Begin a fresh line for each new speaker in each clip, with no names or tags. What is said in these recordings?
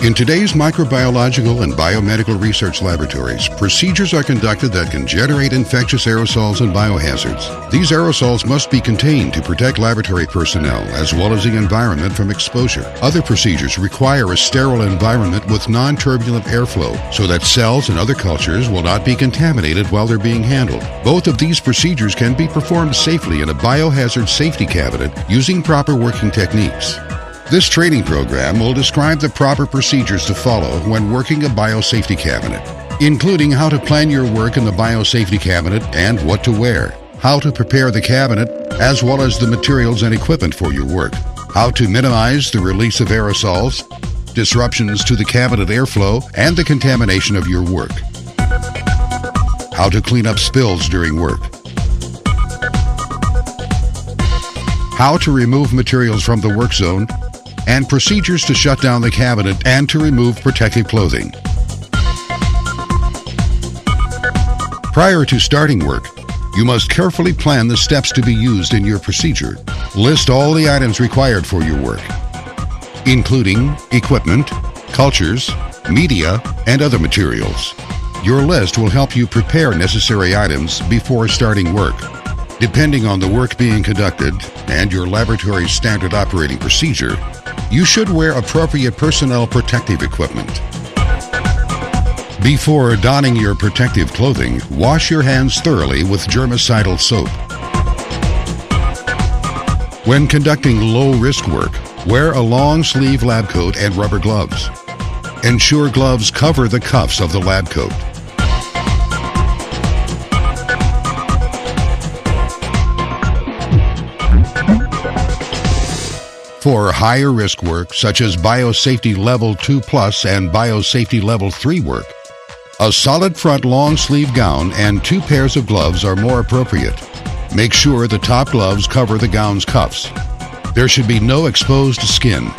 In today's microbiological and biomedical research laboratories, procedures are conducted that can generate infectious aerosols and biohazards. These aerosols must be contained to protect laboratory personnel as well as the environment from exposure. Other procedures require a sterile environment with non-turbulent airflow so that cells and other cultures will not be contaminated while they're being handled. Both of these procedures can be performed safely in a biohazard safety cabinet using proper working techniques. This training program will describe the proper procedures to follow when working a biosafety cabinet, including how to plan your work in the biosafety cabinet and what to wear, how to prepare the cabinet, as well as the materials and equipment for your work, how to minimize the release of aerosols, disruptions to the cabinet airflow, and the contamination of your work, how to clean up spills during work, how to remove materials from the work zone, and procedures to shut down the cabinet and to remove protective clothing. Prior to starting work, you must carefully plan the steps to be used in your procedure. List all the items required for your work, including equipment, cultures, media, and other materials. Your list will help you prepare necessary items before starting work. Depending on the work being conducted and your laboratory's standard operating procedure, you should wear appropriate personnel protective equipment. Before donning your protective clothing, wash your hands thoroughly with germicidal soap. When conducting low-risk work, wear a long-sleeve lab coat and rubber gloves. Ensure gloves cover the cuffs of the lab coat. For higher risk work, such as Biosafety Level 2+ and Biosafety Level 3 work, a solid front long sleeve gown and 2 pairs of gloves are more appropriate. Make sure the top gloves cover the gown's cuffs. There should be no exposed skin.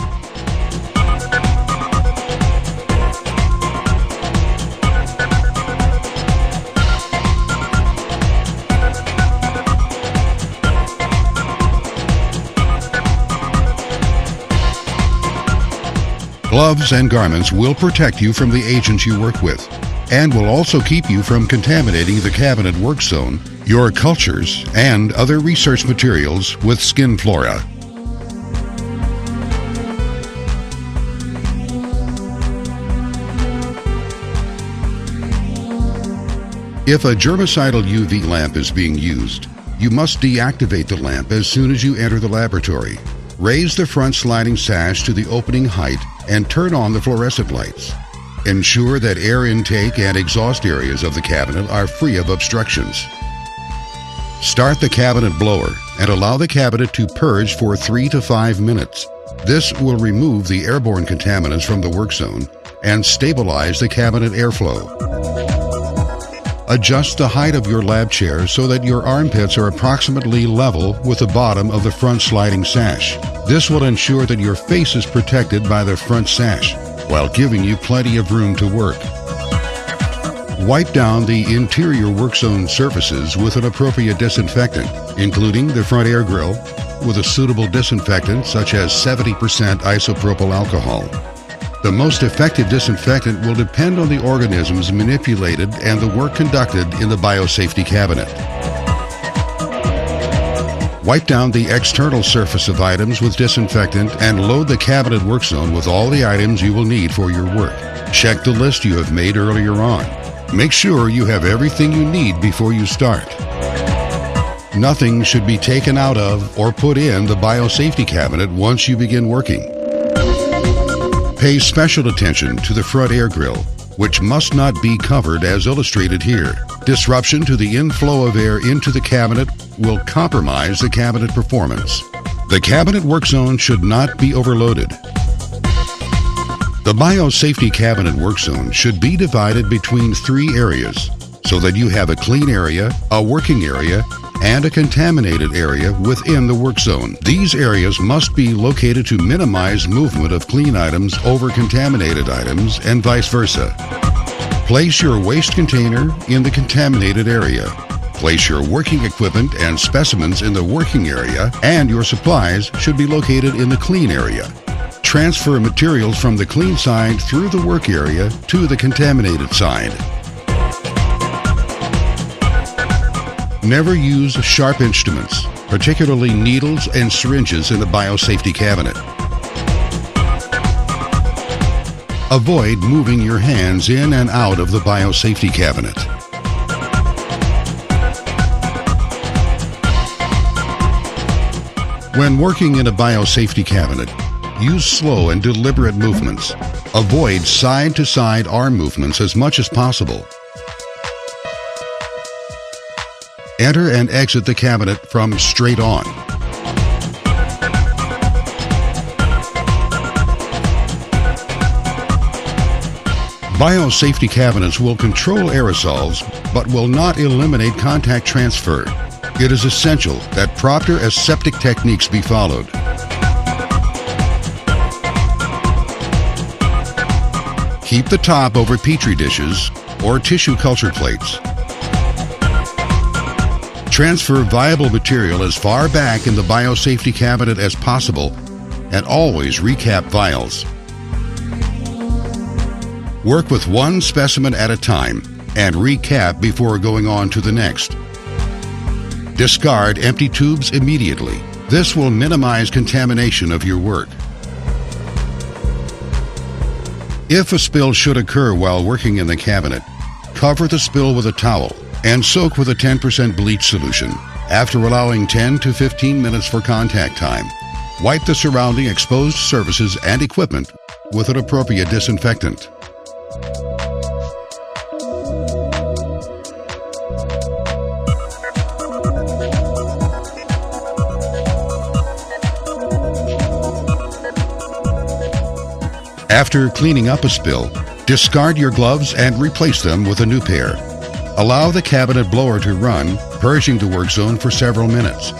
Gloves and garments will protect you from the agents you work with and will also keep you from contaminating the cabinet work zone, your cultures, and other research materials with skin flora. If a germicidal UV lamp is being used, you must deactivate the lamp as soon as you enter the laboratory. Raise the front sliding sash to the opening height and turn on the fluorescent lights. Ensure that air intake and exhaust areas of the cabinet are free of obstructions. Start the cabinet blower and allow the cabinet to purge for 3 to 5 minutes. This will remove the airborne contaminants from the work zone and stabilize the cabinet airflow. Adjust the height of your lab chair so that your armpits are approximately level with the bottom of the front sliding sash. This will ensure that your face is protected by the front sash while giving you plenty of room to work. Wipe down the interior work zone surfaces with an appropriate disinfectant, including the front air grill, with a suitable disinfectant such as 70% isopropyl alcohol. The most effective disinfectant will depend on the organisms manipulated and the work conducted in the biosafety cabinet. Wipe down the external surface of items with disinfectant and load the cabinet work zone with all the items you will need for your work. Check the list you have made earlier on. Make sure you have everything you need before you start. Nothing should be taken out of or put in the biosafety cabinet once you begin working. Pay special attention to the front air grill, which must not be covered as illustrated here. Disruption to the inflow of air into the cabinet will compromise the cabinet performance. The cabinet work zone should not be overloaded. The biosafety cabinet work zone should be divided between 3 areas: so that you have a clean area, a working area, and a contaminated area within the work zone. These areas must be located to minimize movement of clean items over contaminated items and vice versa. Place your waste container in the contaminated area. Place your working equipment and specimens in the working area, and your supplies should be located in the clean area. Transfer materials from the clean side through the work area to the contaminated side. Never use sharp instruments, particularly needles and syringes in the biosafety cabinet. Avoid moving your hands in and out of the biosafety cabinet. When working in a biosafety cabinet, use slow and deliberate movements. Avoid side-to-side arm movements as much as possible. Enter and exit the cabinet from straight on. Biosafety cabinets will control aerosols, but will not eliminate contact transfer. It is essential that proper aseptic techniques be followed. Keep the top over petri dishes or tissue culture plates. Transfer viable material as far back in the biosafety cabinet as possible, and always recap vials. Work with one specimen at a time and recap before going on to the next. Discard empty tubes immediately. This will minimize contamination of your work. If a spill should occur while working in the cabinet, cover the spill with a towel and soak with a 10% bleach solution. After allowing 10 to 15 minutes for contact time, wipe the surrounding exposed surfaces and equipment with an appropriate disinfectant. After cleaning up a spill, discard your gloves and replace them with a new pair. Allow the cabinet blower to run, purging the work zone for several minutes.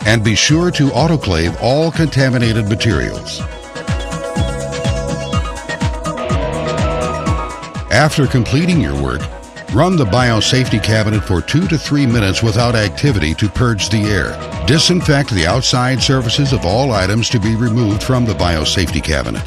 And be sure to autoclave all contaminated materials. After completing your work, run the biosafety cabinet for 2 to 3 minutes without activity to purge the air. Disinfect the outside surfaces of all items to be removed from the biosafety cabinet.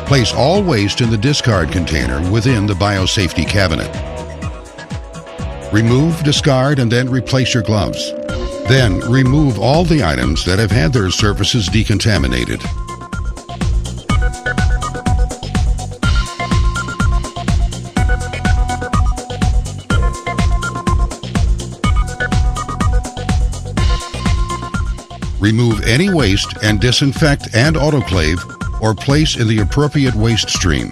Place all waste in the discard container within the biosafety cabinet. Remove, discard, and then replace your gloves. Then remove all the items that have had their surfaces decontaminated. Remove any waste and disinfect and autoclave or place in the appropriate waste stream.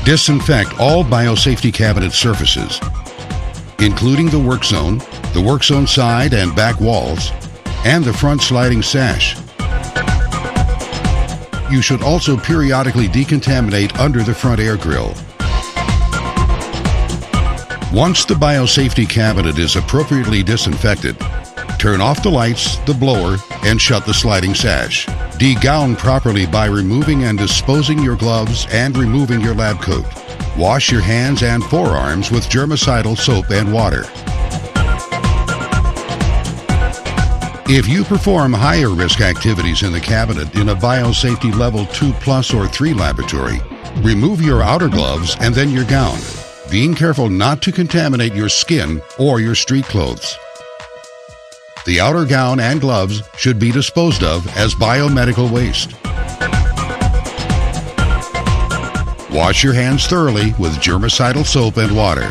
Disinfect all biosafety cabinet surfaces, including the work zone side and back walls, and the front sliding sash. You should also periodically decontaminate under the front air grill. Once the biosafety cabinet is appropriately disinfected, turn off the lights, the blower, and shut the sliding sash. Degown properly by removing and disposing your gloves and removing your lab coat. Wash your hands and forearms with germicidal soap and water. If you perform higher risk activities in the cabinet in a biosafety level 2+ or 3 laboratory, remove your outer gloves and then your gown, being careful not to contaminate your skin or your street clothes. The outer gown and gloves should be disposed of as biomedical waste. Wash your hands thoroughly with germicidal soap and water.